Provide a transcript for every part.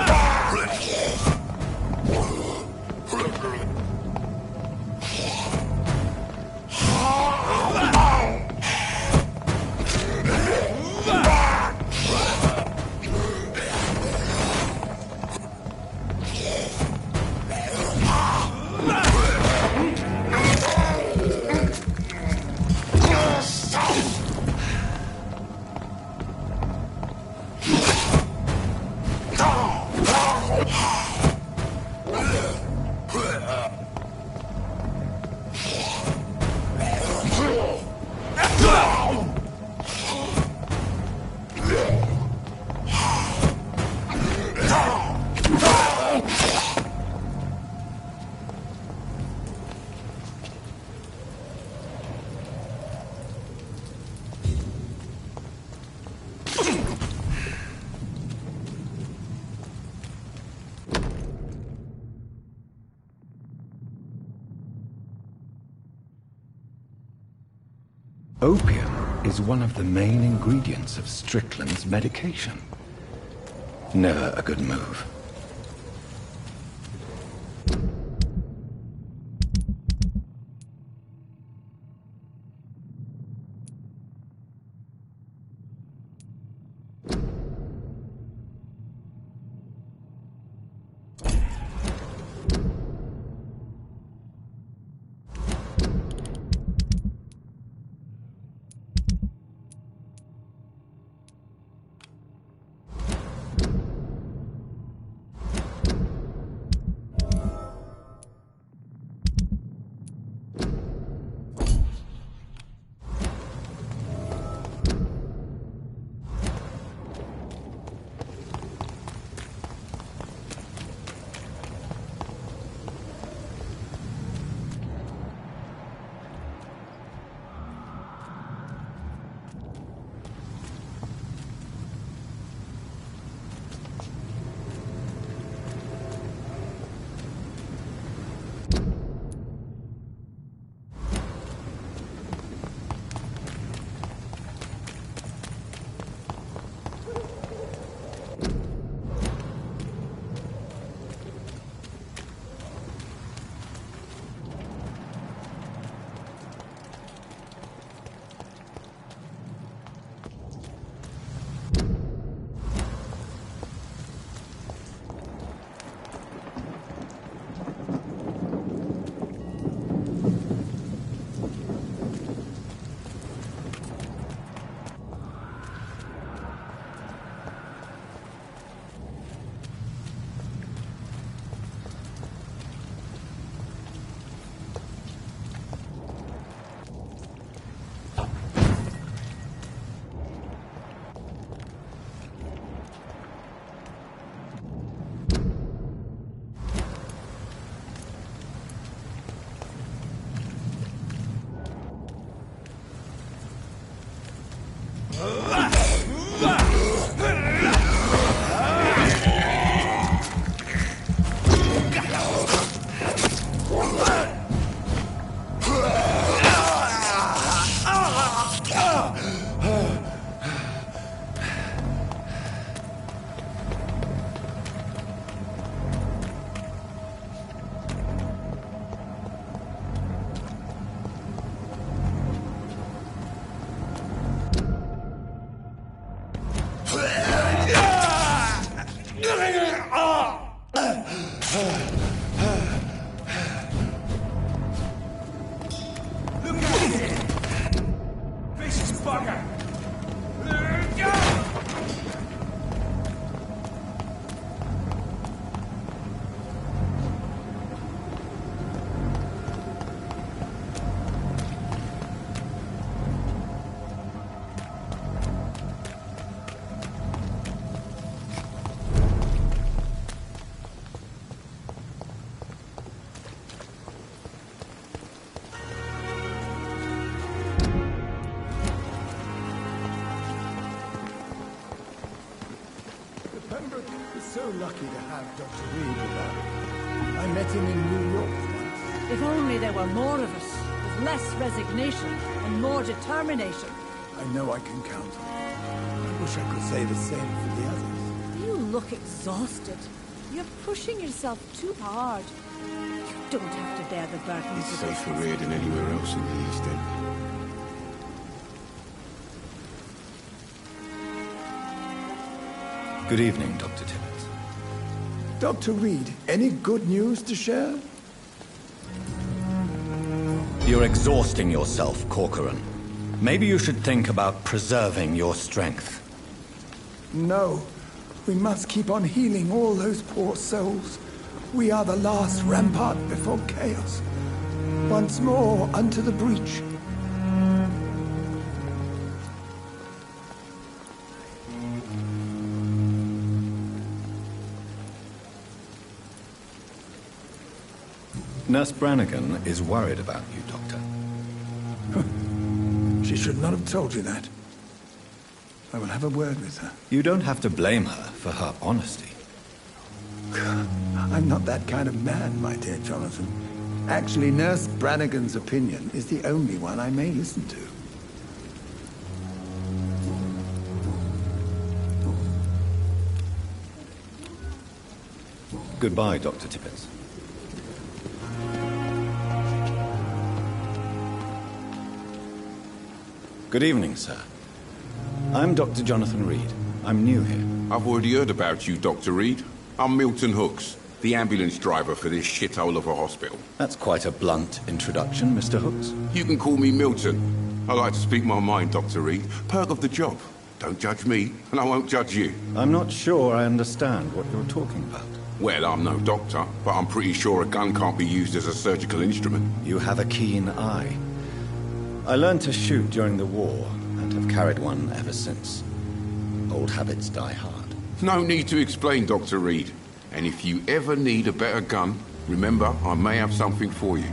Ah! Opium is one of the main ingredients of Strickland's medication. Never a good move. So lucky to have Dr. Reed about. I met him in New York once. If only there were more of us, with less resignation and more determination. I know I can count on you. I wish I could say the same for the others. You look exhausted. You're pushing yourself too hard. You don't have to bear the burdens It's of this. safer here than anywhere else in the East End. Good evening, Dr. Tibbets. Dr. Reed, any good news to share? You're exhausting yourself, Corcoran. Maybe you should think about preserving your strength. No. We must keep on healing all those poor souls. We are the last rampart before chaos. Once more unto the breach. Nurse Brannigan is worried about you, Doctor. She should not have told you that. I will have a word with her. You don't have to blame her for her honesty. I'm not that kind of man, my dear Jonathan. Actually, Nurse Brannigan's opinion is the only one I may listen to. Goodbye, Dr. Tippett. Good evening, sir. I'm Dr. Jonathan Reed. I'm new here. I've already heard about you, Dr. Reed. I'm Milton Hooks, the ambulance driver for this shithole of a hospital. That's quite a blunt introduction, Mr. Hooks. You can call me Milton. I like to speak my mind, Dr. Reed. Perk of the job. Don't judge me, and I won't judge you. I'm not sure I understand what you're talking about. Well, I'm no doctor, but I'm pretty sure a gun can't be used as a surgical instrument. You have a keen eye. I learned to shoot during the war, and have carried one ever since. Old habits die hard. No need to explain, Dr. Reed. And if you ever need a better gun, remember, I may have something for you.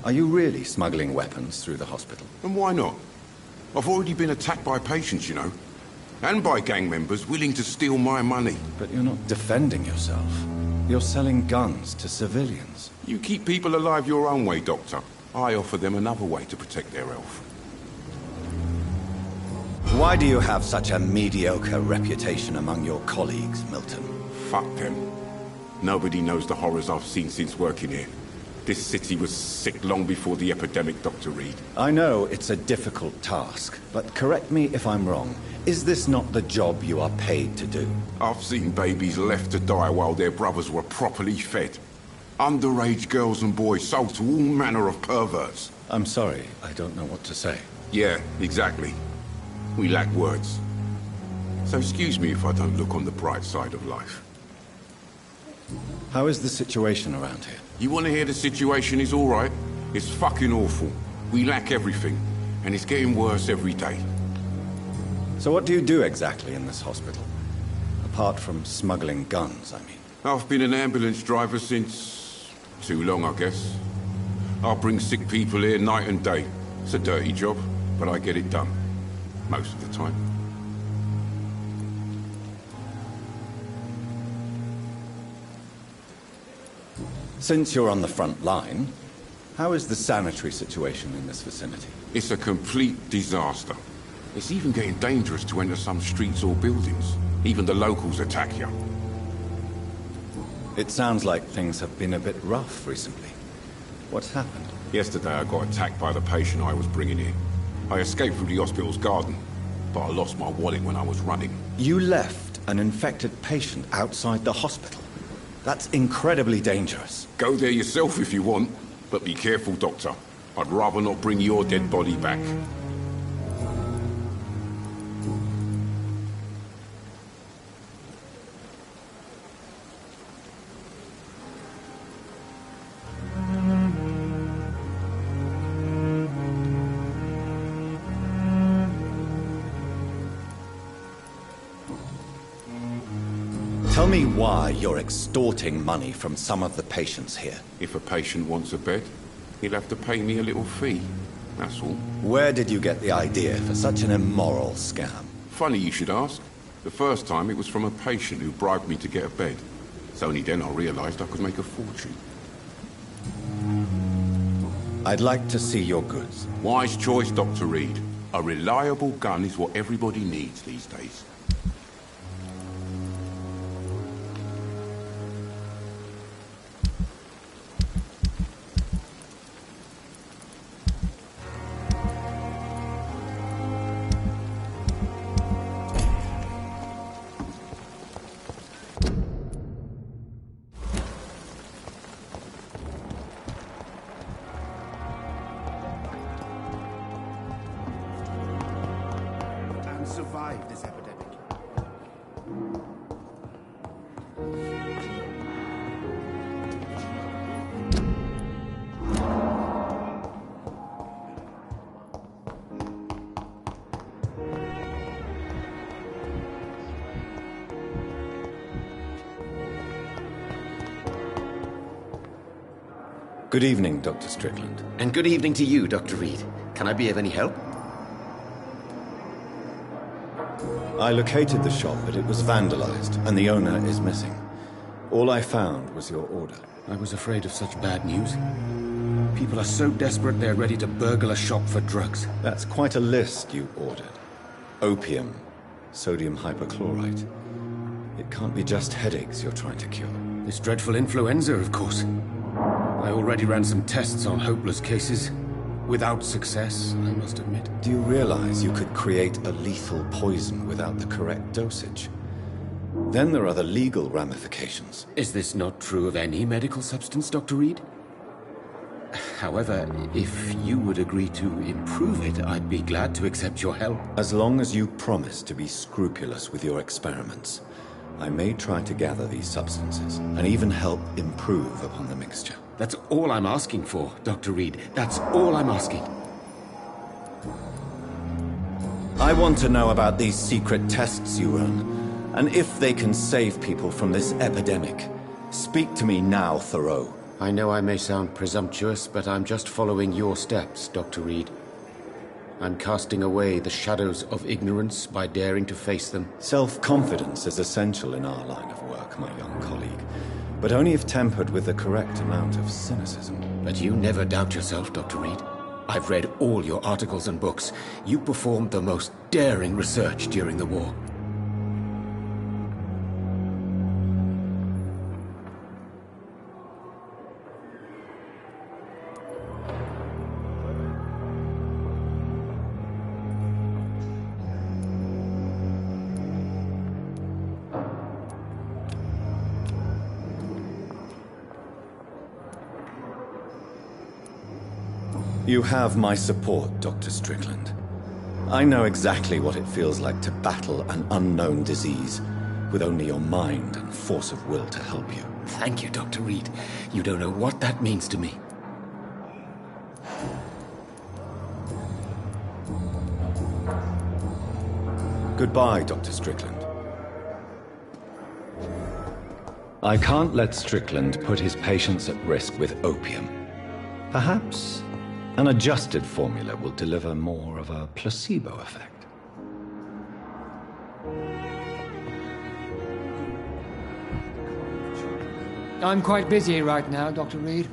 Are you really smuggling weapons through the hospital? And why not? I've already been attacked by patients, you know. And by gang members willing to steal my money. But you're not defending yourself. You're selling guns to civilians. You keep people alive your own way, Doctor. I offer them another way to protect their health. Why do you have such a mediocre reputation among your colleagues, Milton? Fuck them. Nobody knows the horrors I've seen since working here. This city was sick long before the epidemic, Dr. Reed. I know it's a difficult task, but correct me if I'm wrong. Is this not the job you are paid to do? I've seen babies left to die while their brothers were properly fed. Underage girls and boys sold to all manner of perverts. I'm sorry, I don't know what to say. Yeah, exactly. We lack words. So excuse me if I don't look on the bright side of life. How is the situation around here? You want to hear the situation is all right? It's fucking awful. We lack everything, and it's getting worse every day. So what do you do exactly in this hospital? Apart from smuggling guns, I mean. I've been an ambulance driver since... too long, I guess. I bring sick people here night and day. It's a dirty job, but I get it done. Most of the time. Since you're on the front line, how is the sanitary situation in this vicinity? It's a complete disaster. It's even getting dangerous to enter some streets or buildings. Even the locals attack you. It sounds like things have been a bit rough recently. What's happened? Yesterday I got attacked by the patient I was bringing in. I escaped through the hospital's garden, but I lost my wallet when I was running. You left an infected patient outside the hospital? That's incredibly dangerous. Go there yourself if you want, but be careful, Doctor. I'd rather not bring your dead body back. Tell me why you're extorting money from some of the patients here. If a patient wants a bed, he'll have to pay me a little fee. That's all. Where did you get the idea for such an immoral scam? Funny you should ask. The first time it was from a patient who bribed me to get a bed. It's only then I realized I could make a fortune. I'd like to see your goods. Wise choice, Dr. Reed. A reliable gun is what everybody needs these days. Survive this epidemic. Good evening, Dr. Strickland. And good evening to you, Dr. Reed. Can I be of any help? I located the shop, but it was vandalized, and the owner is missing. All I found was your order. I was afraid of such bad news. People are so desperate they're ready to burgle a shop for drugs. That's quite a list you ordered. Opium, sodium hypochlorite. It can't be just headaches you're trying to cure. This dreadful influenza, of course. I already ran some tests on hopeless cases. Without success, I must admit. Do you realize you could create a lethal poison without the correct dosage? Then there are the legal ramifications. Is this not true of any medical substance, Dr. Reed? However, if you would agree to improve it, I'd be glad to accept your help. As long as you promise to be scrupulous with your experiments, I may try to gather these substances and even help improve upon the mixture. That's all I'm asking for, Dr. Reed. That's all I'm asking. I want to know about these secret tests you run, and if they can save people from this epidemic. Speak to me now, Thoreau. I know I may sound presumptuous, but I'm just following your steps, Dr. Reed. I'm casting away the shadows of ignorance by daring to face them. Self-confidence is essential in our line of work, my young colleague, but only if tempered with the correct amount of cynicism. But you never doubt yourself, Dr. Reed. I've read all your articles and books. You performed the most daring research during the war. You have my support, Dr. Strickland. I know exactly what it feels like to battle an unknown disease, with only your mind and force of will to help you. Thank you, Dr. Reed. You don't know what that means to me. Goodbye, Dr. Strickland. I can't let Strickland put his patients at risk with opium. Perhaps an adjusted formula will deliver more of a placebo effect. I'm quite busy right now, Dr. Reed.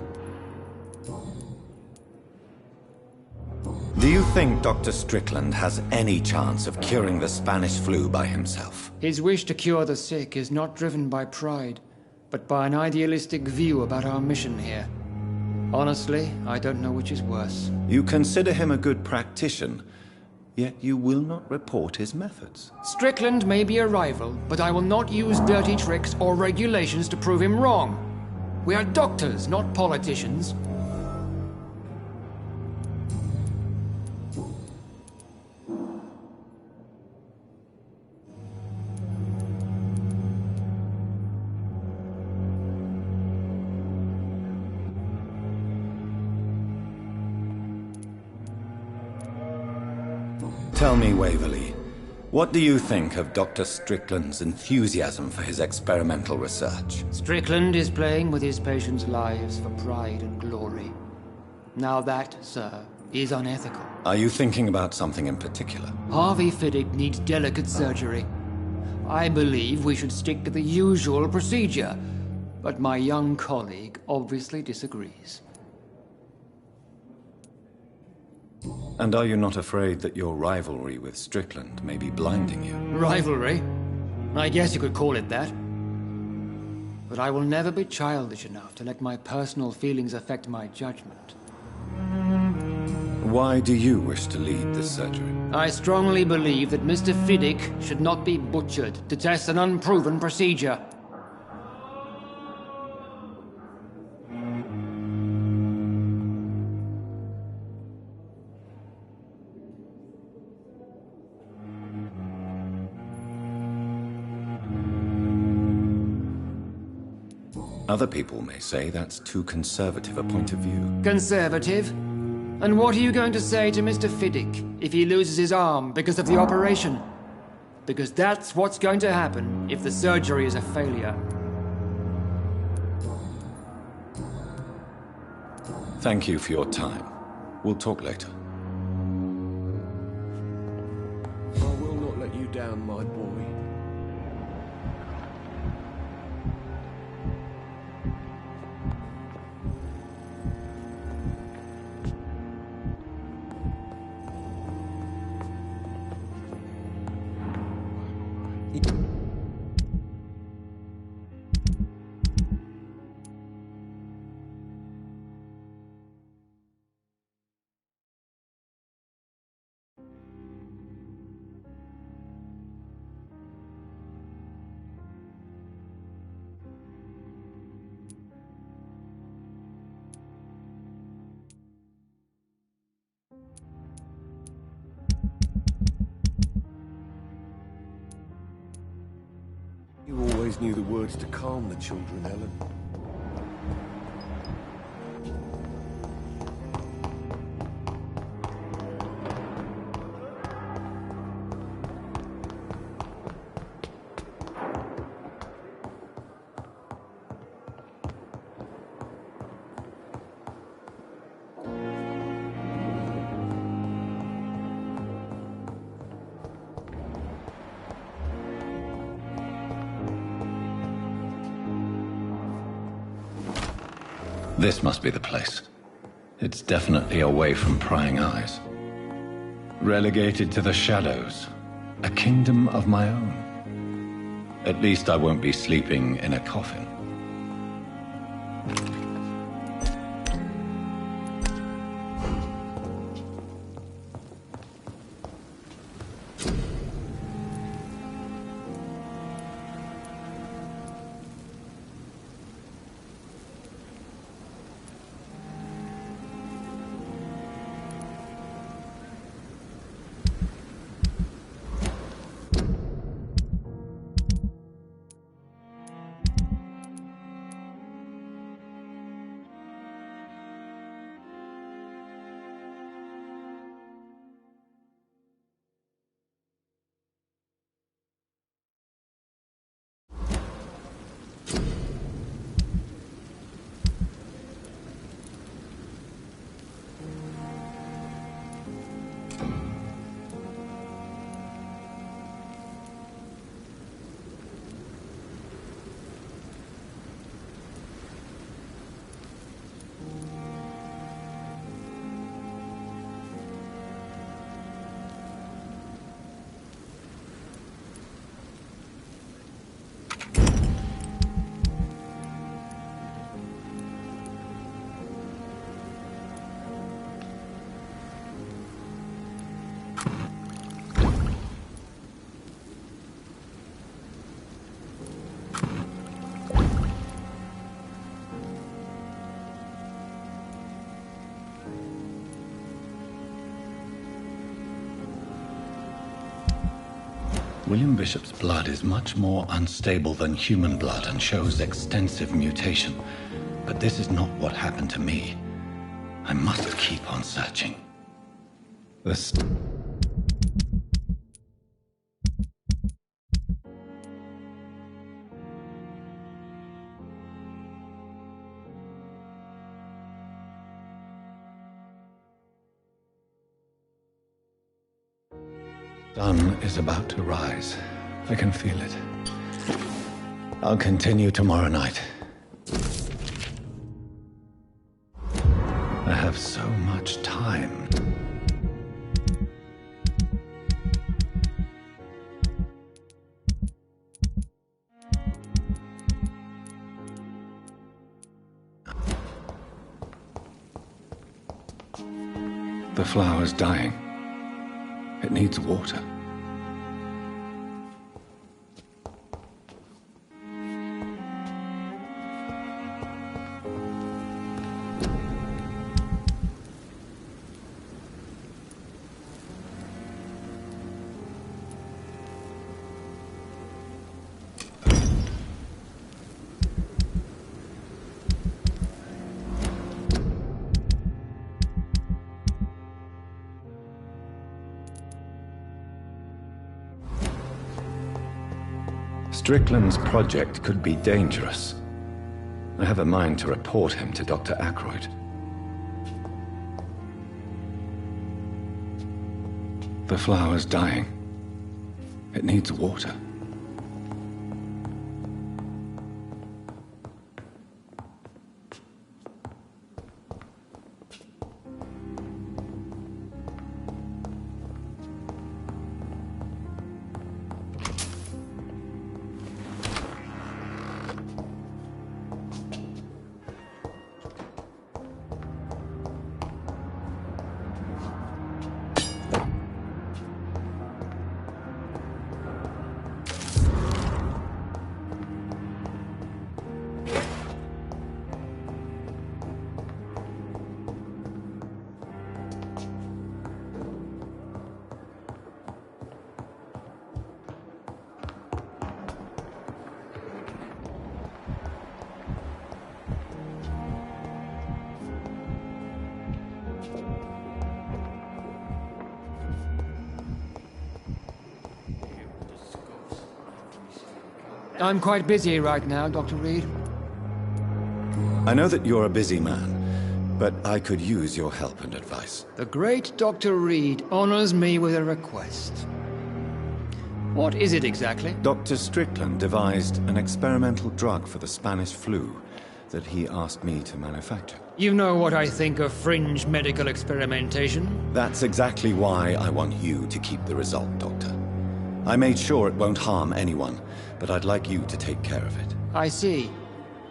Do you think Dr. Strickland has any chance of curing the Spanish flu by himself? His wish to cure the sick is not driven by pride, but by an idealistic view about our mission here. Honestly, I don't know which is worse. You consider him a good practitioner, yet you will not report his methods. Strickland may be a rival, but I will not use dirty tricks or regulations to prove him wrong. We are doctors, not politicians. Tell me, Waverley, what do you think of Dr. Strickland's enthusiasm for his experimental research? Strickland is playing with his patients' lives for pride and glory. Now that, sir, is unethical. Are you thinking about something in particular? Harvey Fiddick needs delicate surgery. I believe we should stick to the usual procedure, but my young colleague obviously disagrees. And are you not afraid that your rivalry with Strickland may be blinding you? Rivalry? I guess you could call it that. But I will never be childish enough to let my personal feelings affect my judgment. Why do you wish to lead this surgery? I strongly believe that Mr. Fiddick should not be butchered to test an unproven procedure. Other people may say that's too conservative a point of view. Conservative? And what are you going to say to Mr. Fiddick if he loses his arm because of the operation? Because that's what's going to happen if the surgery is a failure. Thank you for your time. We'll talk later. I will not let you down, my boy. always knew the words to calm the children, Ellen. This must be the place. It's definitely away from prying eyes. Relegated to the shadows. A kingdom of my own. At least I won't be sleeping in a coffin. William Bishop's blood is much more unstable than human blood and shows extensive mutation. But this is not what happened to me. I must keep on searching. This... sun is about to rise. I can feel it. I'll continue tomorrow night. I have so much time. The flower's dying. It needs water. Strickland's project could be dangerous. I have a mind to report him to Dr. Ackroyd. The flower's dying. It needs water. I'm quite busy right now, Dr. Reed. I know that you're a busy man, but I could use your help and advice. The great Dr. Reed honors me with a request. What is it exactly? Dr. Strickland devised an experimental drug for the Spanish flu that he asked me to manufacture. You know what I think of fringe medical experimentation? That's exactly why I want you to keep the result, Doctor. I made sure it won't harm anyone, but I'd like you to take care of it. I see.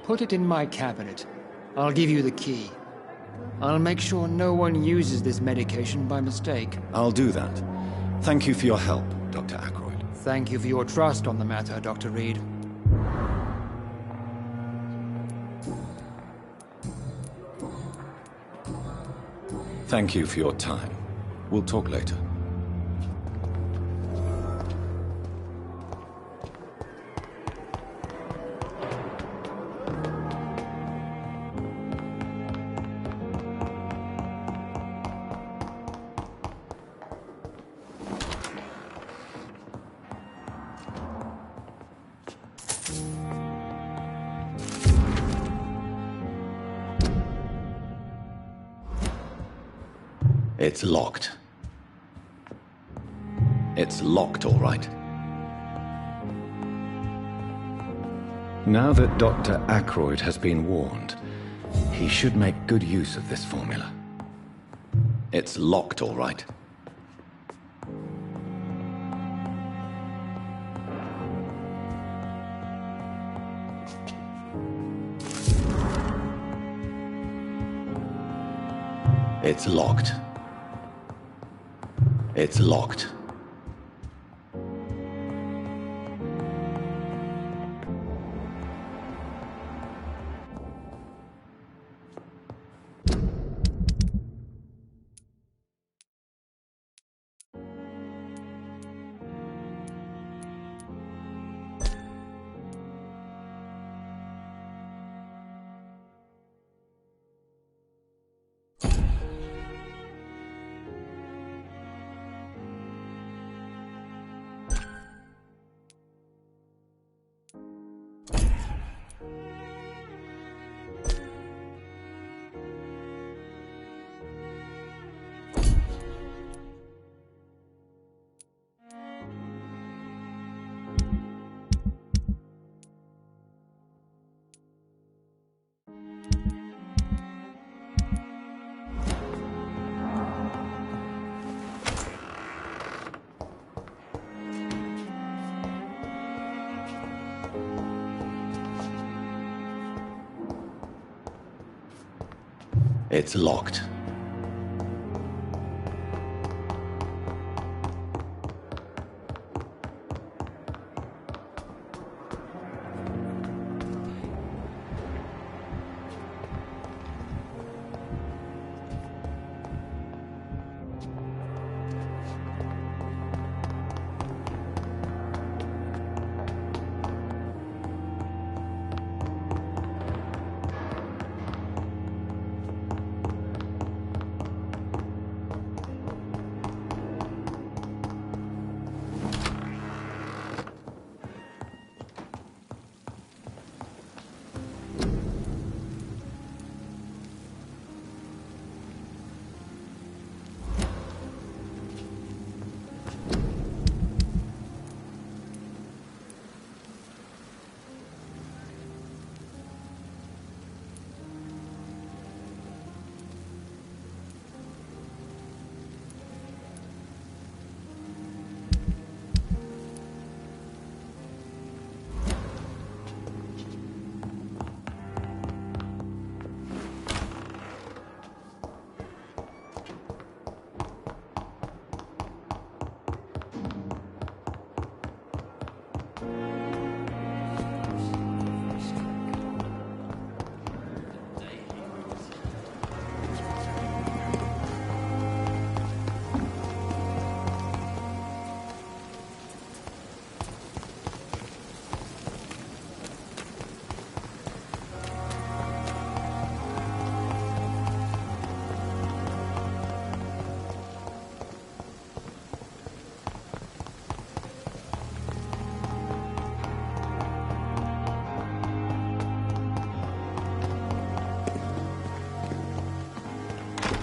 Put it in my cabinet. I'll give you the key. I'll make sure no one uses this medication by mistake. I'll do that. Thank you for your help, Dr. Ackroyd. Thank you for your trust on the matter, Dr. Reed. Thank you for your time. We'll talk later. It's locked. It's locked, all right. Now that Dr. Ackroyd has been warned, he should make good use of this formula. It's locked, all right. It's locked. It's locked. It's locked.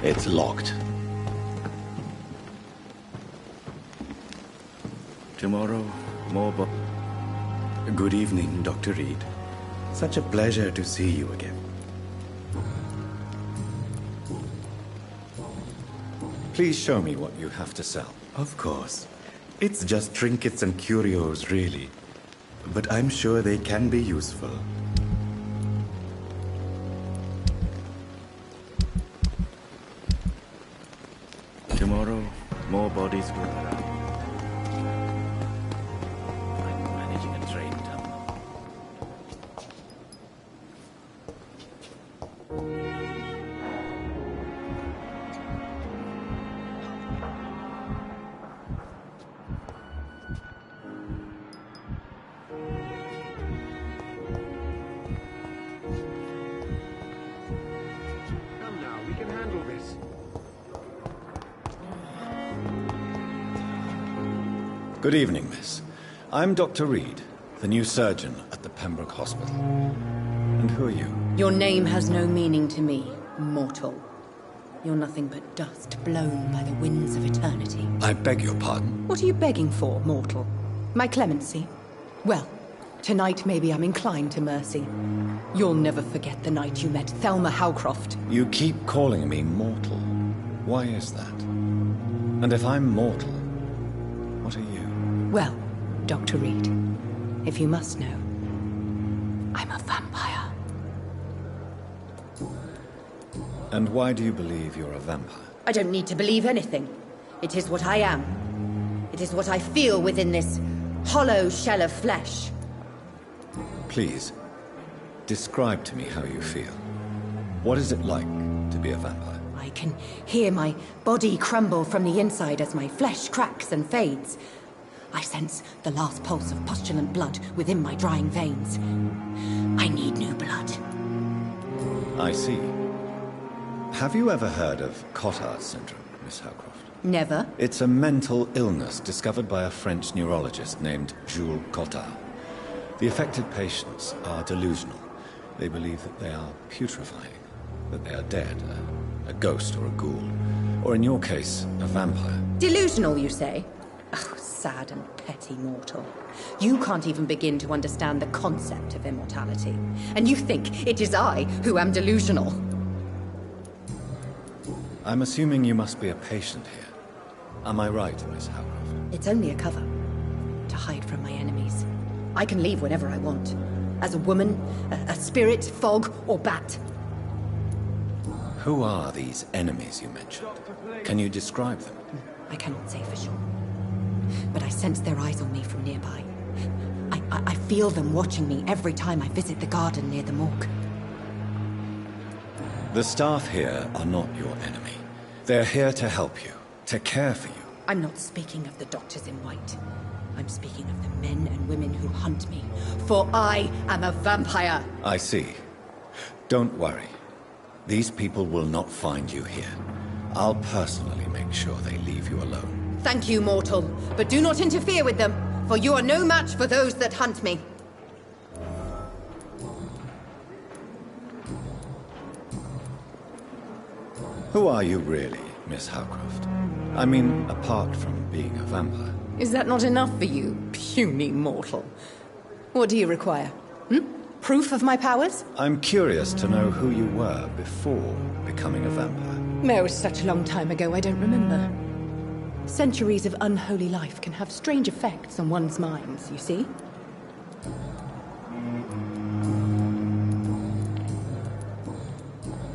It's locked. Tomorrow, more Good evening, Dr. Reed. Such a pleasure to see you again. Please show me what you have to sell. Of course. It's just trinkets and curios, really. But I'm sure they can be useful. Tomorrow, more bodies will arrive. I'm managing a train terminal. Come now, we can handle this. Good evening, miss. I'm Dr. Reed, the new surgeon at the Pembroke Hospital. And who are you? Your name has no meaning to me, mortal. You're nothing but dust blown by the winds of eternity. I beg your pardon. What are you begging for, mortal? My clemency? Well, tonight maybe I'm inclined to mercy. You'll never forget the night you met Thelma Howcroft. You keep calling me mortal. Why is that? And if I'm mortal, what are you? Well, Dr. Reed, if you must know, I'm a vampire. And why do you believe you're a vampire? I don't need to believe anything. It is what I am. It is what I feel within this hollow shell of flesh. Please, describe to me how you feel. What is it like to be a vampire? I can hear my body crumble from the inside as my flesh cracks and fades. I sense the last pulse of postulant blood within my drying veins. I need new blood. I see. Have you ever heard of Cotard syndrome, Miss Howcroft? Never. It's a mental illness discovered by a French neurologist named Jules Cotard. The affected patients are delusional. They believe that they are putrefying, that they are dead, a ghost or a ghoul, or in your case, a vampire. Delusional, you say? Oh, sad and petty mortal. You can't even begin to understand the concept of immortality. And you think it is I who am delusional. I'm assuming you must be a patient here. Am I right, Miss Howcroft? It's only a cover. To hide from my enemies. I can leave whenever I want. As a woman, a spirit, fog, or bat. Who are these enemies you mentioned? Can you describe them? I cannot say for sure. But I sense their eyes on me from nearby. I feel them watching me every time I visit the garden near the morgue. The staff here are not your enemy. They're here to help you, to care for you. I'm not speaking of the doctors in white. I'm speaking of the men and women who hunt me. For I am a vampire! I see. Don't worry. These people will not find you here. I'll personally make sure they leave you alone. Thank you, mortal. But do not interfere with them, for you are no match for those that hunt me. Who are you really, Miss Howcroft? I mean, apart from being a vampire. Is that not enough for you, puny mortal? What do you require? Proof of my powers? I'm curious to know who you were before becoming a vampire. It was such a long time ago, I don't remember. Centuries of unholy life can have strange effects on one's minds, you see?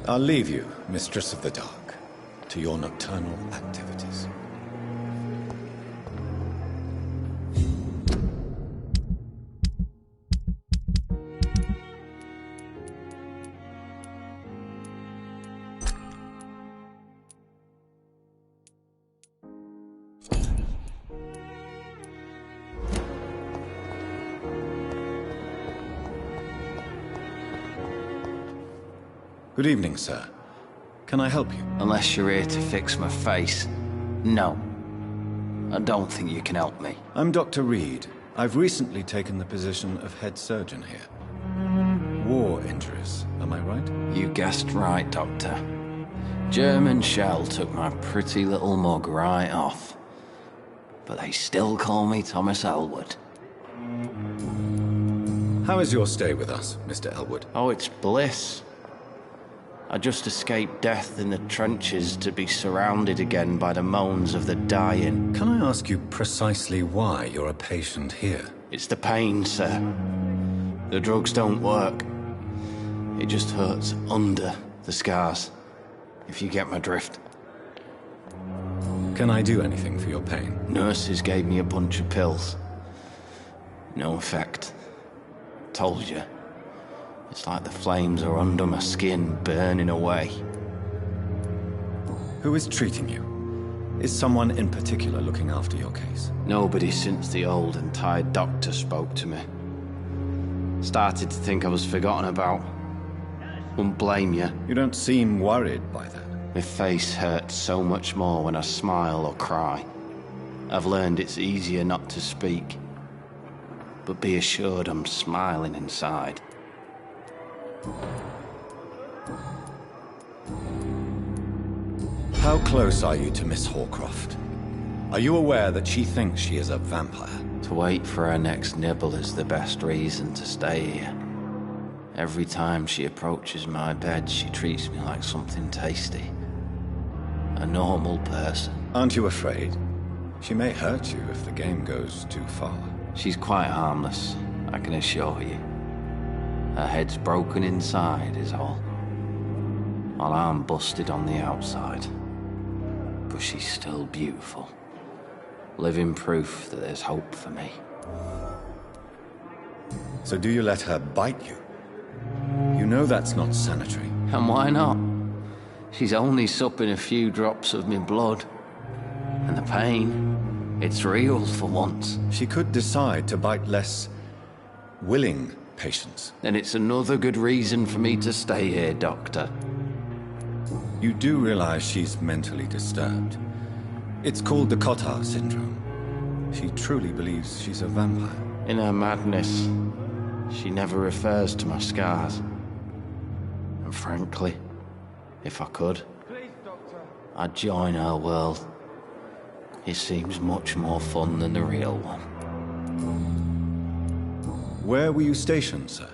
I'll leave you, Mistress of the Dark, to your nocturnal activities. Good evening, sir. Can I help you? Unless you're here to fix my face. No. I don't think you can help me. I'm Dr. Reed. I've recently taken the position of head surgeon here. War injuries, am I right? You guessed right, Doctor. German shell took my pretty little mug right off. But they still call me Thomas Elwood. How is your stay with us, Mr. Elwood? Oh, it's bliss. I just escaped death in the trenches to be surrounded again by the moans of the dying. Can I ask you precisely why you're a patient here? It's the pain, sir. The drugs don't work. It just hurts under the scars, if you get my drift. Can I do anything for your pain? Nurses gave me a bunch of pills. No effect. Told you. It's like the flames are under my skin, burning away. Who is treating you? Is someone in particular looking after your case? Nobody since the old and tired doctor spoke to me. Started to think I was forgotten about. Wouldn't blame you. You don't seem worried by that. My face hurts so much more when I smile or cry. I've learned it's easier not to speak. But be assured I'm smiling inside. How close are you to Miss Horcroft? Are you aware that she thinks she is a vampire? To wait for her next nibble is the best reason to stay here. Every time she approaches my bed, she treats me like something tasty. A normal person. Aren't you afraid? She may hurt you if the game goes too far. She's quite harmless, I can assure you. Her head's broken inside is all. While I'm busted on the outside. But she's still beautiful. Living proof that there's hope for me. So do you let her bite you? You know that's not sanitary. And why not? She's only supping a few drops of my blood. And the pain, it's real for once. She could decide to bite less willing patients. Then it's another good reason for me to stay here, Doctor. You do realize she's mentally disturbed. It's called the Cotard syndrome. She truly believes she's a vampire. In her madness, she never refers to my scars. And frankly, if I could, I'd join her world. It seems much more fun than the real one. Where were you stationed, sir?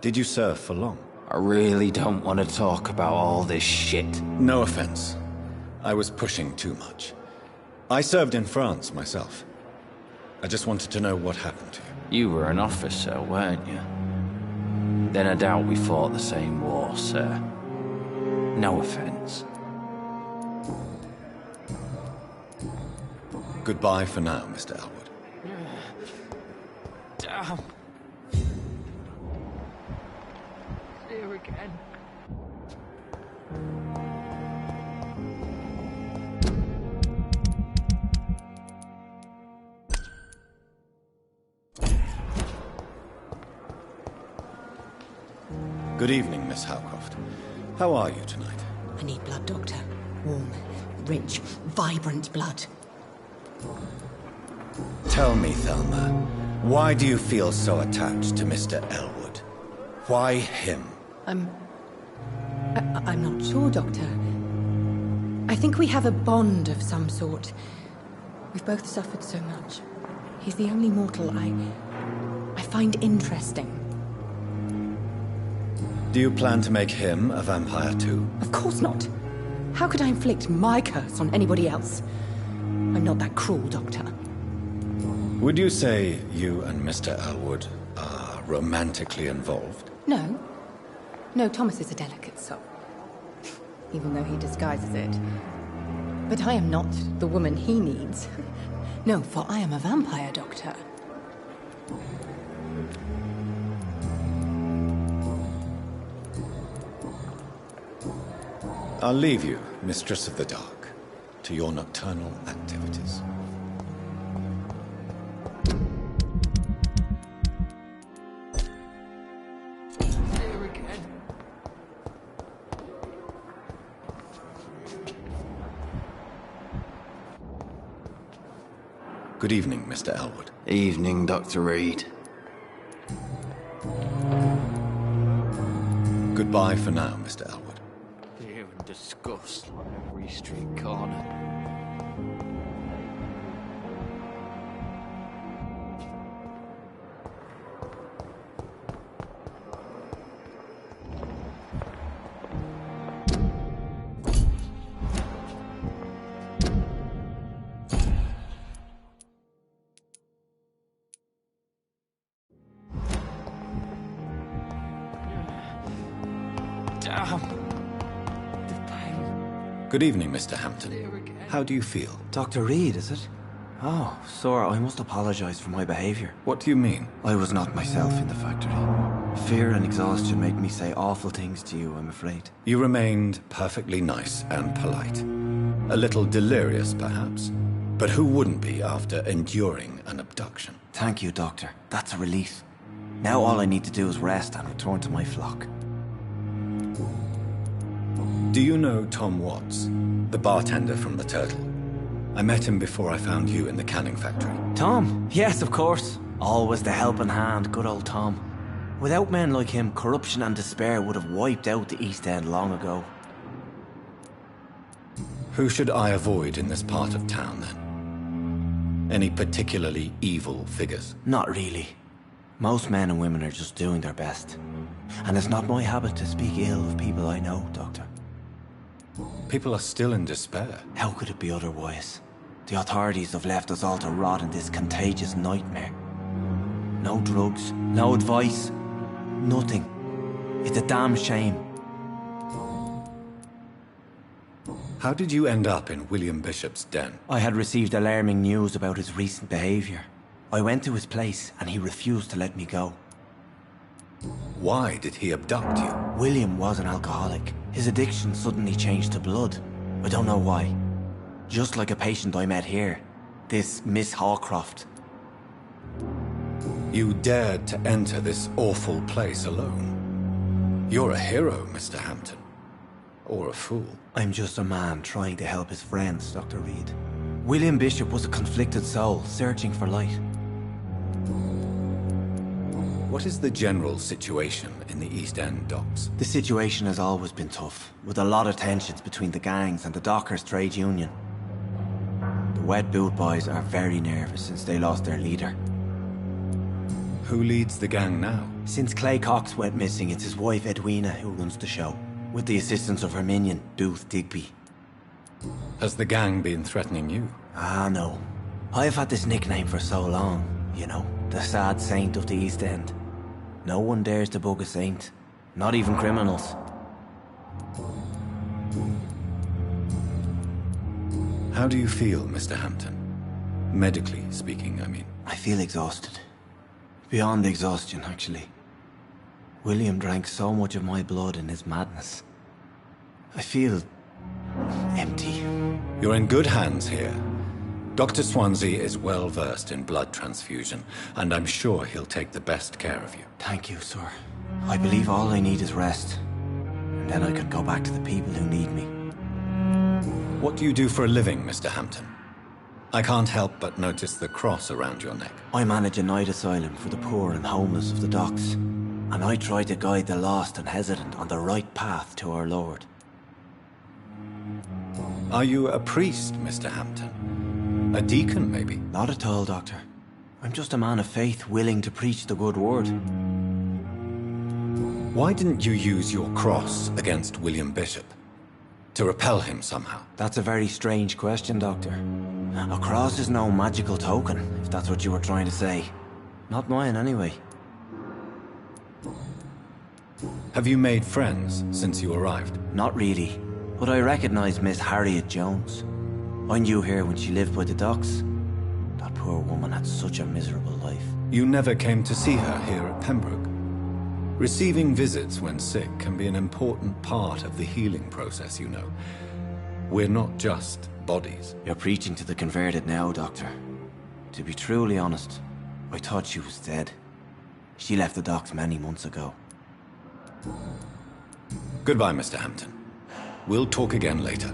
Did you serve for long? I really don't want to talk about all this shit. No offense. I was pushing too much. I served in France myself. I just wanted to know what happened to you. You were an officer, weren't you? Then I doubt we fought the same war, sir. No offense. Goodbye for now, Mr. Elwood. Damn. Here again. Good evening, Miss Howcroft. How are you tonight? I need blood, Doctor. Warm, rich, vibrant blood. Tell me, Thelma, why do you feel so attached to Mr. Elwood? Why him? I'm not sure, Doctor. I think we have a bond of some sort. We've both suffered so much. He's the only mortal I find interesting. Do you plan to make him a vampire too? Of course not. How could I inflict my curse on anybody else? I'm not that cruel, Doctor. Would you say you and Mr. Elwood are romantically involved? No. No, Thomas is a delicate soul. Even though he disguises it. But I am not the woman he needs. No, for I am a vampire, Doctor. I'll leave you, Mistress of the Dark, to your nocturnal activities. Here again. Good evening, Mr. Elwood. Evening, Dr. Reed. Goodbye for now, Mr. Elwood. Here and disgust on every street corner. Good evening, Mr. Hampton. How do you feel? Dr. Reed, is it? Oh, sir, I must apologize for my behavior. What do you mean? I was not myself in the factory. Fear and exhaustion made me say awful things to you, I'm afraid. You remained perfectly nice and polite. A little delirious, perhaps. But who wouldn't be after enduring an abduction? Thank you, Doctor. That's a relief. Now all I need to do is rest and return to my flock. Do you know Tom Watts, the bartender from the Turtle? I met him before I found you in the canning factory. Tom? Yes, of course. Always the helping hand, good old Tom. Without men like him, corruption and despair would have wiped out the East End long ago. Who should I avoid in this part of town, then? Any particularly evil figures? Not really. Most men and women are just doing their best. And it's not my habit to speak ill of people I know, Doctor. People are still in despair. How could it be otherwise? The authorities have left us all to rot in this contagious nightmare. No drugs, no advice, nothing. It's a damn shame. How did you end up in William Bishop's den? I had received alarming news about his recent behavior. I went to his place and he refused to let me go. Why did he abduct you? William was an alcoholic. His addiction suddenly changed to blood. I don't know why. Just like a patient I met here. This Miss Hawcroft. You dared to enter this awful place alone. You're a hero, Mr. Hampton. Or a fool. I'm just a man trying to help his friends, Dr. Reed. William Bishop was a conflicted soul, searching for light. What is the general situation in the East End docks? The situation has always been tough, with a lot of tensions between the gangs and the dockers' trade union. The wet boot boys are very nervous since they lost their leader. Who leads the gang now? Since Clay Cox went missing, it's his wife Edwina who runs the show, with the assistance of her minion, Booth Digby. Has the gang been threatening you? Ah, no. I've had this nickname for so long, you know, the sad saint of the East End. No one dares to bug a saint, not even criminals. How do you feel, Mr. Hampton? Medically speaking, I mean. I feel exhausted. Beyond exhaustion, actually. William drank so much of my blood in his madness. I feel empty. You're in good hands here. Dr. Swansea is well versed in blood transfusion, and I'm sure he'll take the best care of you. Thank you, sir. I believe all I need is rest. And then I can go back to the people who need me. What do you do for a living, Mr. Hampton? I can't help but notice the cross around your neck. I manage a night asylum for the poor and homeless of the docks. And I try to guide the lost and hesitant on the right path to our Lord. Are you a priest, Mr. Hampton? A deacon, maybe? Not at all, Doctor. I'm just a man of faith willing to preach the good word. Why didn't you use your cross against William Bishop? To repel him somehow? That's a very strange question, Doctor. A cross is no magical token, if that's what you were trying to say. Not mine, anyway. Have you made friends since you arrived? Not really, but I recognize Miss Harriet Jones. I knew her when she lived by the docks. That poor woman had such a miserable life. You never came to see her here at Pembroke? Receiving visits when sick can be an important part of the healing process, you know. We're not just bodies. You're preaching to the converted now, Doctor. To be truly honest, I thought she was dead. She left the docks many months ago. Goodbye, Mr. Hampton. We'll talk again later.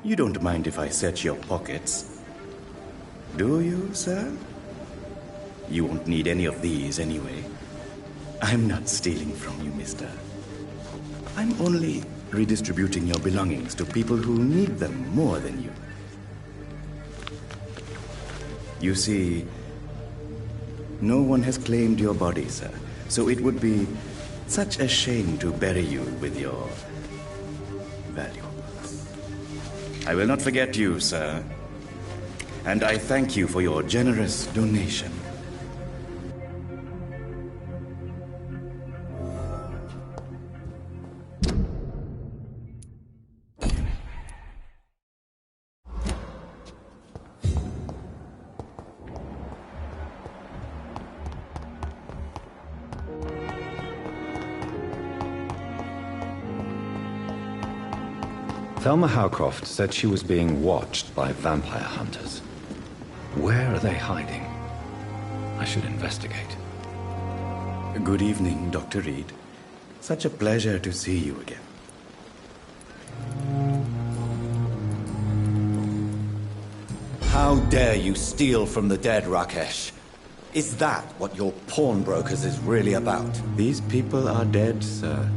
You don't mind if I search your pockets, do you, sir? You won't need any of these anyway. I'm not stealing from you, mister. I'm only redistributing your belongings to people who need them more than you. You see, no one has claimed your body, sir, so it would be such a shame to bury you with your valuables. I will not forget you, sir, and I thank you for your generous donation. Thelma Howcroft said she was being watched by vampire hunters. Where are they hiding? I should investigate. Good evening, Dr. Reed. Such a pleasure to see you again. How dare you steal from the dead, Rakesh? Is that what your pawnbrokers is really about? These people are dead, sir.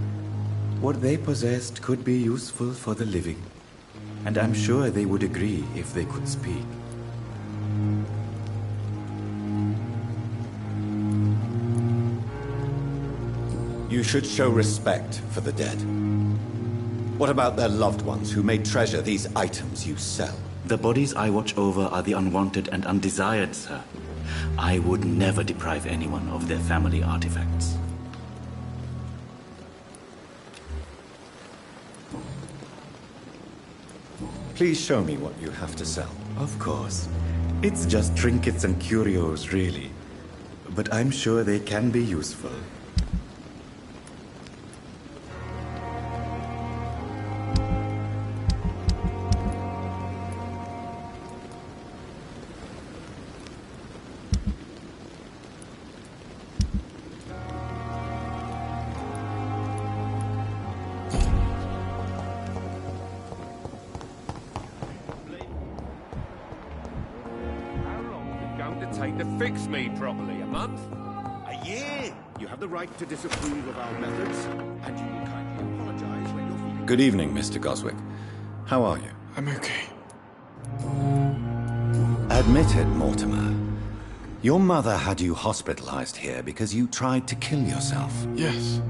What they possessed could be useful for the living, and I'm sure they would agree if they could speak. You should show respect for the dead. What about their loved ones who may treasure these items you sell? The bodies I watch over are the unwanted and undesired, sir. I would never deprive anyone of their family artifacts. Please show me what you have to sell. Of course. It's just trinkets and curios, really. But I'm sure they can be useful. Fix me properly, a month? A year? You have the right to disapprove of our methods, and you will kindly apologize when you're feeling... Good evening, Mr. Goswick. How are you? I'm okay. Admit it, Mortimer. Your mother had you hospitalized here because you tried to kill yourself. Yes,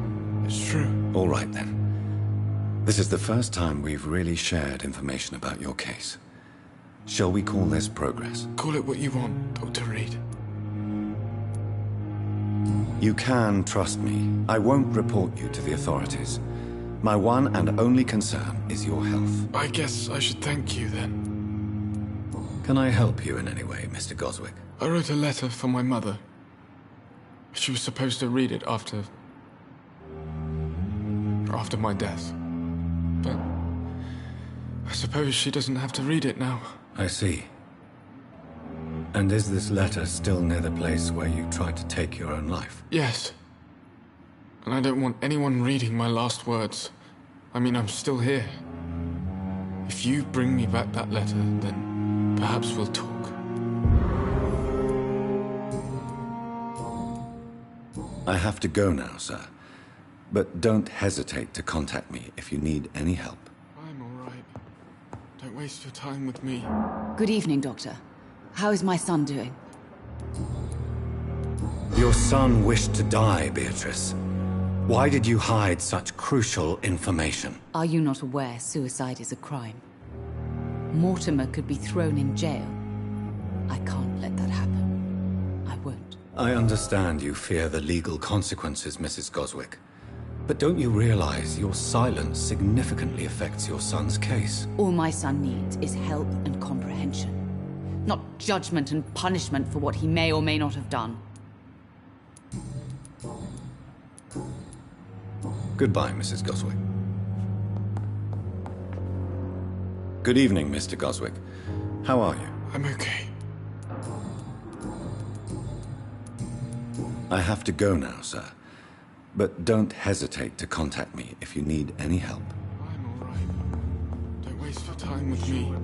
it's true. All right, then. This is the first time we've really shared information about your case. Shall we call this progress? Call it what you want, Dr. Reed. You can trust me. I won't report you to the authorities. My one and only concern is your health. I guess I should thank you, then. Can I help you in any way, Mr. Goswick? I wrote a letter for my mother. She was supposed to read it after my death. But I suppose she doesn't have to read it now. I see. And is this letter still near the place where you tried to take your own life? Yes. And I don't want anyone reading my last words. I mean, I'm still here. If you bring me back that letter, then perhaps we'll talk. I have to go now, sir. But don't hesitate to contact me if you need any help. I'm all right. Don't waste your time with me. Good evening, Doctor. How is my son doing? Your son wished to die, Beatrice. Why did you hide such crucial information? Are you not aware suicide is a crime? Mortimer could be thrown in jail. I can't let that happen. I won't. I understand you fear the legal consequences, Mrs. Goswick. But don't you realize your silence significantly affects your son's case? All my son needs is help and comprehension. Not judgment and punishment for what he may or may not have done. Goodbye, Mrs. Goswick. Good evening, Mr. Goswick. How are you? I'm okay. I have to go now, sir. But don't hesitate to contact me if you need any help. I'm all right. Don't waste waste your time with me.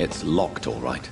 It's locked, all right.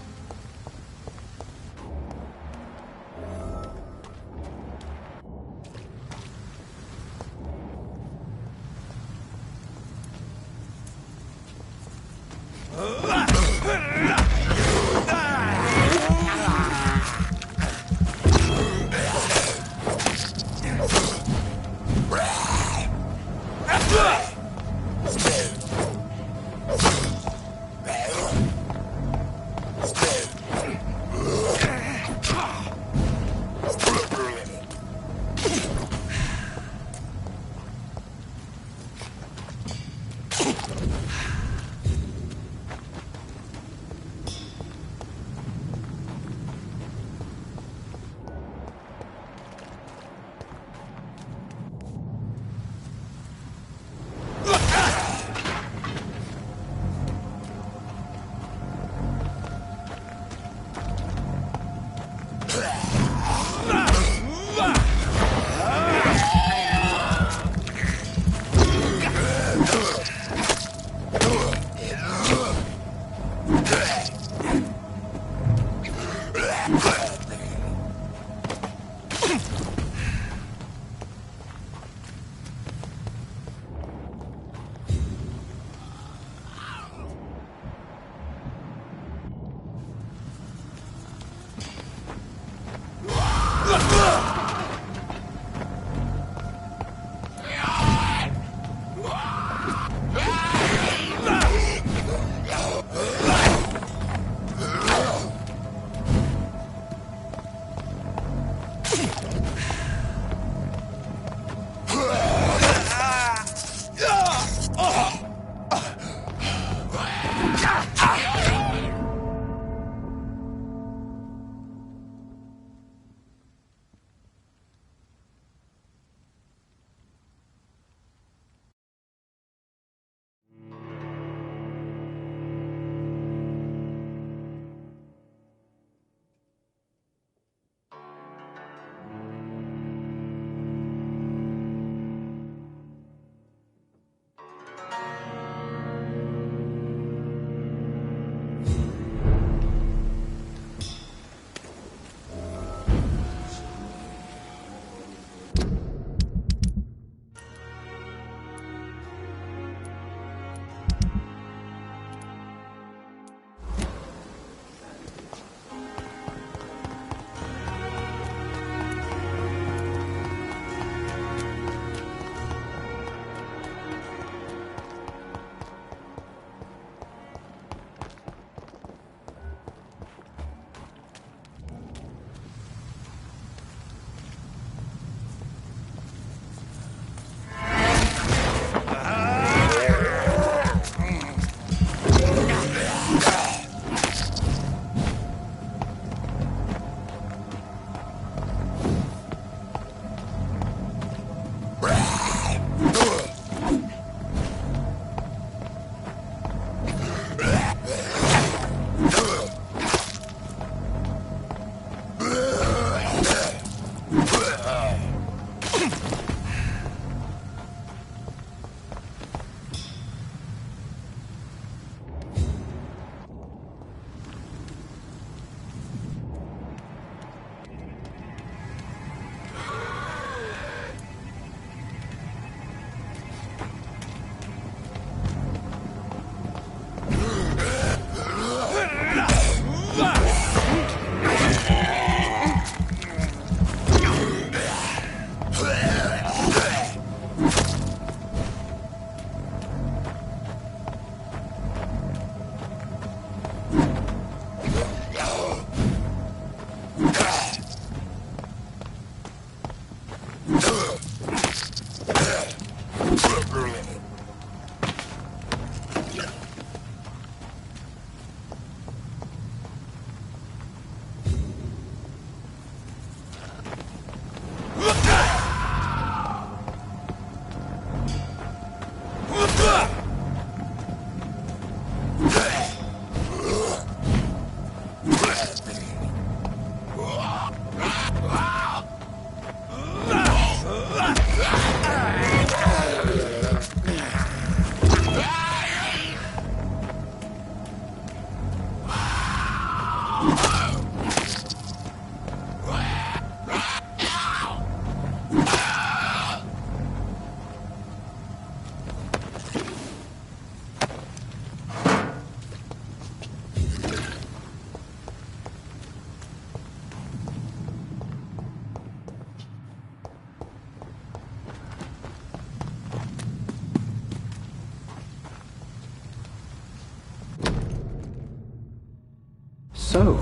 So,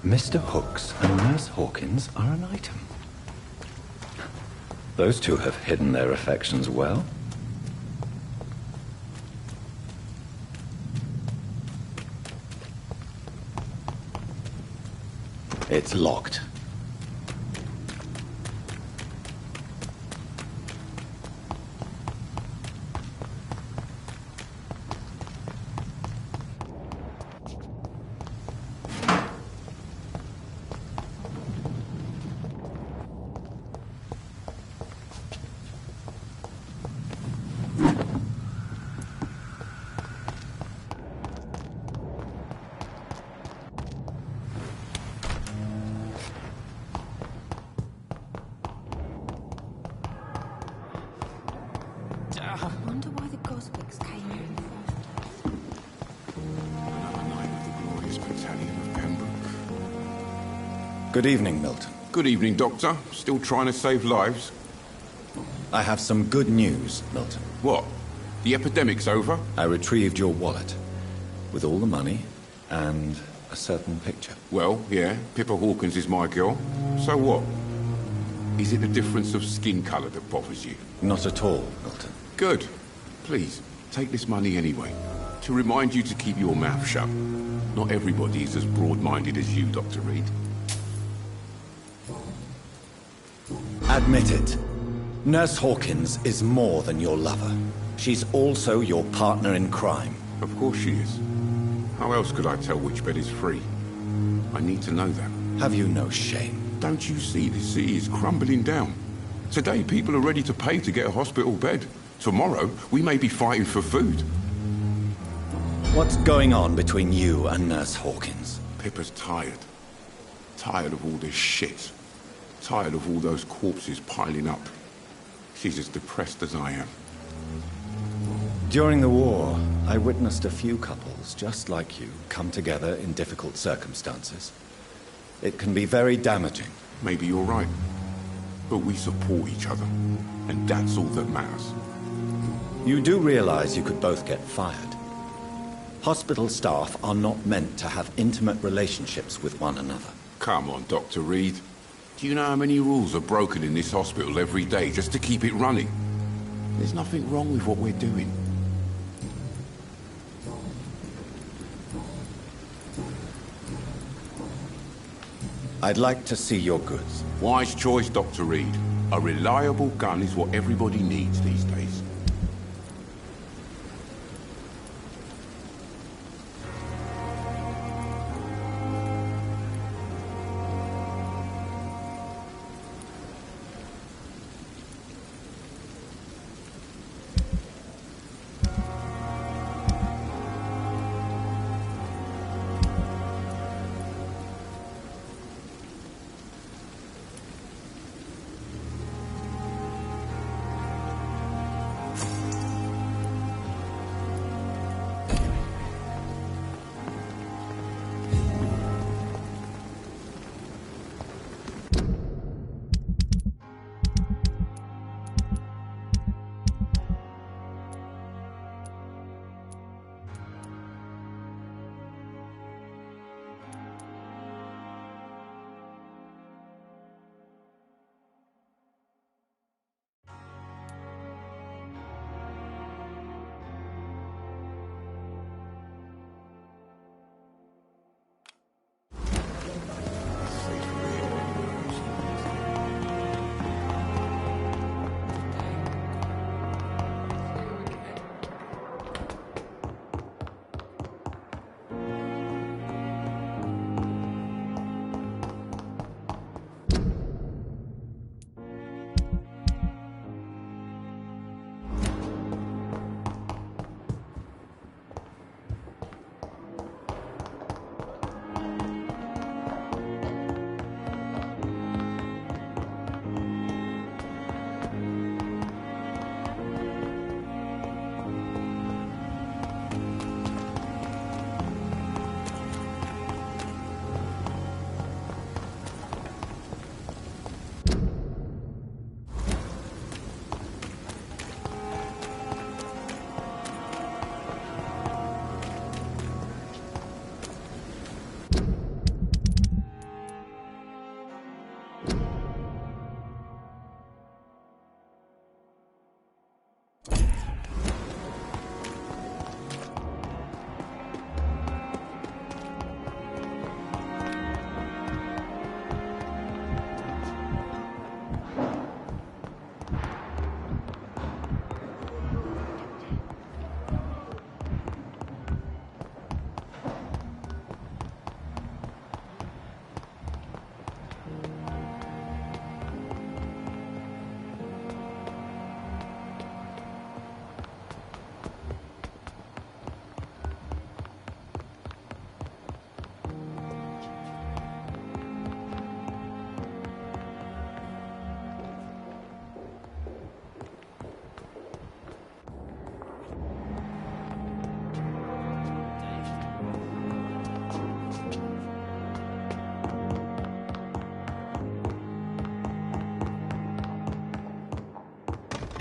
Mr. Hooks and Nurse Hawkins are an item. Those two have hidden their affections well. It's locked. I wonder why the Goswicks came here in the first place. Another night of the glorious battalion of Pembroke. Good evening, Milton. Good evening, Doctor. Still trying to save lives? I have some good news, Milton. What? The epidemic's over? I retrieved your wallet, with all the money, and a certain picture. Well, yeah, Pippa Hawkins is my girl. So what? Is it the difference of skin colour that bothers you? Not at all, Milton. Good. Please, take this money anyway. To remind you to keep your mouth shut. Not everybody is as broad-minded as you, Dr. Reed. Admit it. Nurse Hawkins is more than your lover. She's also your partner in crime. Of course she is. How else could I tell which bed is free? I need to know that. Have you no shame? Don't you see this city is crumbling down? Today, people are ready to pay to get a hospital bed. Tomorrow, we may be fighting for food. What's going on between you and Nurse Hawkins? Pippa's tired. Tired of all this shit. Tired of all those corpses piling up. She's as depressed as I am. During the war, I witnessed a few couples just like you come together in difficult circumstances. It can be very damaging. Maybe you're right. But we support each other. And that's all that matters. You do realize you could both get fired. Hospital staff are not meant to have intimate relationships with one another. Come on, Dr. Reed. Do you know how many rules are broken in this hospital every day just to keep it running? There's nothing wrong with what we're doing. I'd like to see your goods. Wise choice, Dr. Reed. A reliable gun is what everybody needs these days.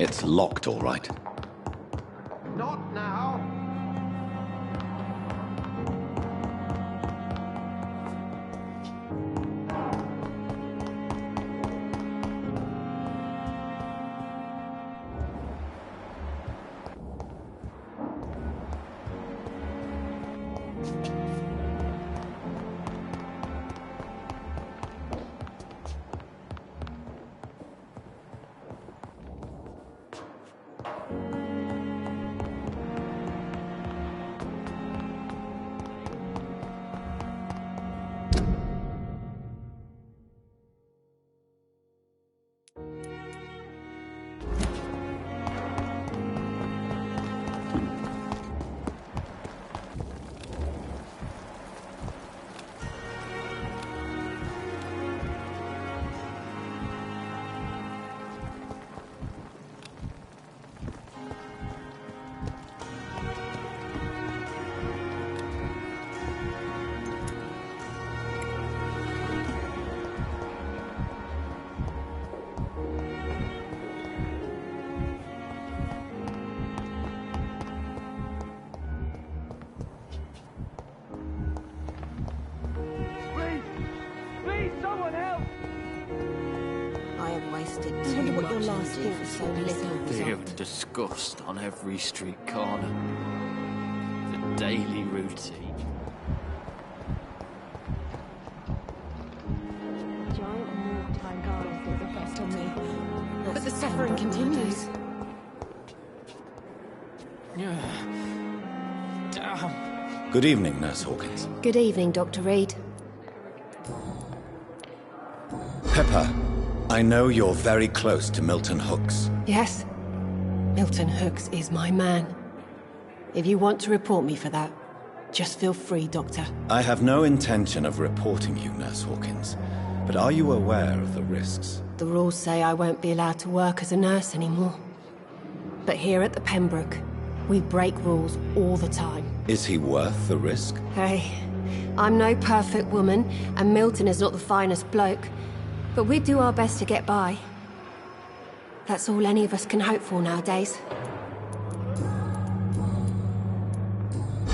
It's locked, all right. Not now. Fear and disgust on every street corner. The daily routine. But the suffering continues. Damn. Good evening, Nurse Hawkins. Good evening, Dr. Reed. Pepper, I know you're very close to Milton Hooks. Yes? Milton Hooks is my man. If you want to report me for that, just feel free, Doctor. I have no intention of reporting you, Nurse Hawkins. But are you aware of the risks? The rules say I won't be allowed to work as a nurse anymore. But here at the Pembroke, we break rules all the time. Is he worth the risk? Hey, I'm no perfect woman, and Milton is not the finest bloke. But we do our best to get by. That's all any of us can hope for nowadays.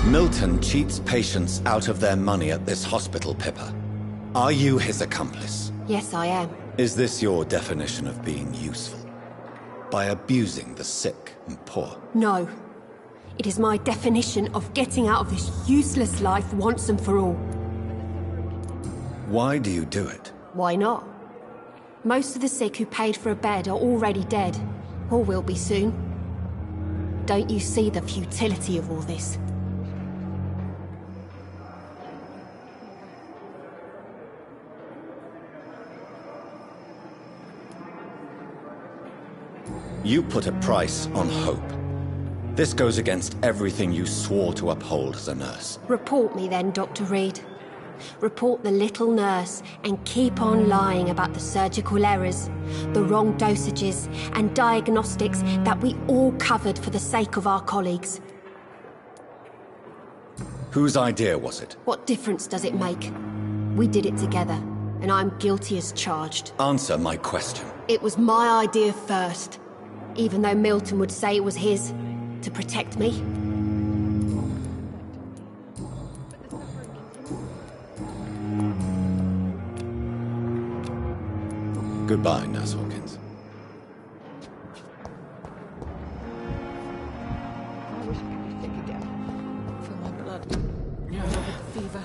Milton cheats patients out of their money at this hospital, Pippa. Are you his accomplice? Yes, I am. Is this your definition of being useful? By abusing the sick and poor? No. It is my definition of getting out of this useless life once and for all. Why do you do it? Why not? Most of the sick who paid for a bed are already dead, or will be soon. Don't you see the futility of all this? You put a price on hope. This goes against everything you swore to uphold as a nurse. Report me then, Dr. Reed. Report the little nurse and keep on lying about the surgical errors, the wrong dosages and diagnostics that we all covered for the sake of our colleagues. Whose idea was it? What difference does it make? We did it together, and I'm guilty as charged. Answer my question. It was my idea first, even though Milton would say it was his, to protect me. Goodbye, Nurse Hawkins. I wish I could be thick again. Feel my blood. With the fever.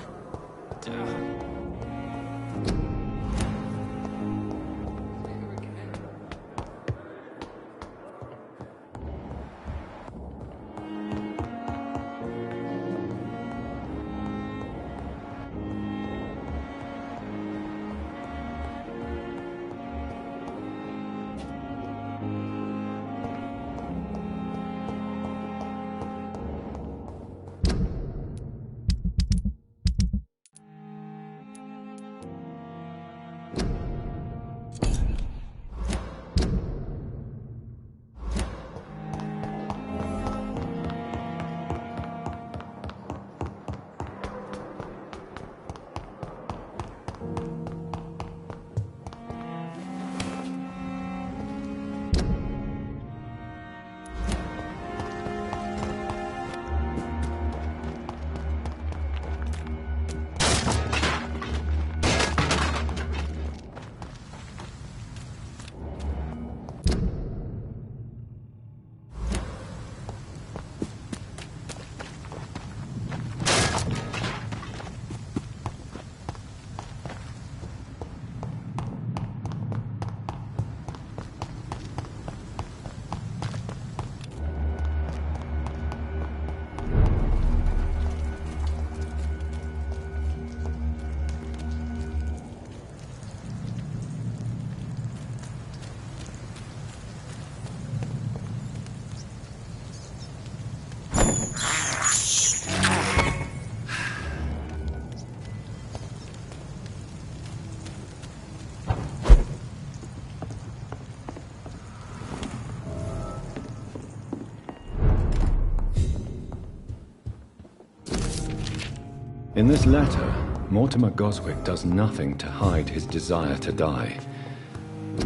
In this letter, Mortimer Goswick does nothing to hide his desire to die.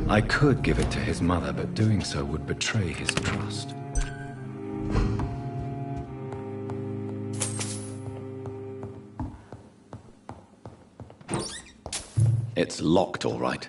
I could give it to his mother, but doing so would betray his trust. It's locked, all right.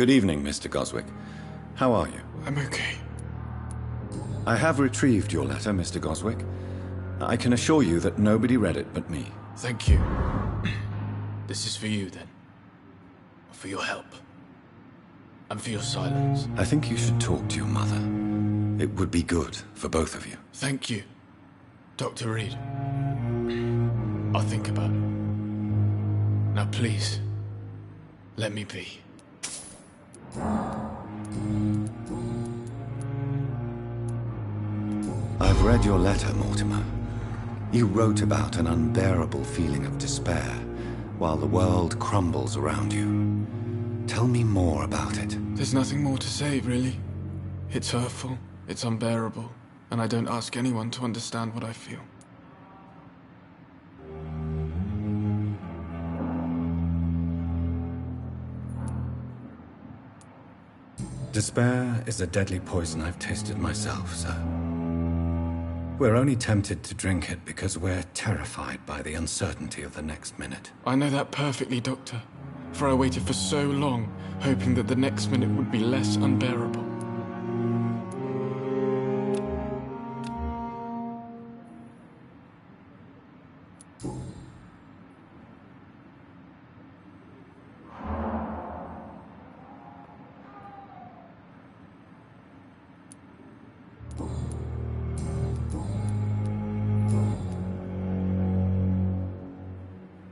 Good evening, Mr. Goswick. How are you? I'm okay. I have retrieved your letter, Mr. Goswick. I can assure you that nobody read it but me. Thank you. This is for you, then. For your help. And for your silence. I think you should talk to your mother. It would be good for both of you. Thank you, Dr. Reed. I'll think about it. Now please, let me be. I've read your letter, Mortimer. You wrote about an unbearable feeling of despair while the world crumbles around you. Tell me more about it. There's nothing more to say, really. It's hurtful, it's unbearable, and I don't ask anyone to understand what I feel. Despair is a deadly poison I've tasted myself, sir. We're only tempted to drink it because we're terrified by the uncertainty of the next minute. I know that perfectly, Doctor. For I waited for so long, hoping that the next minute would be less unbearable.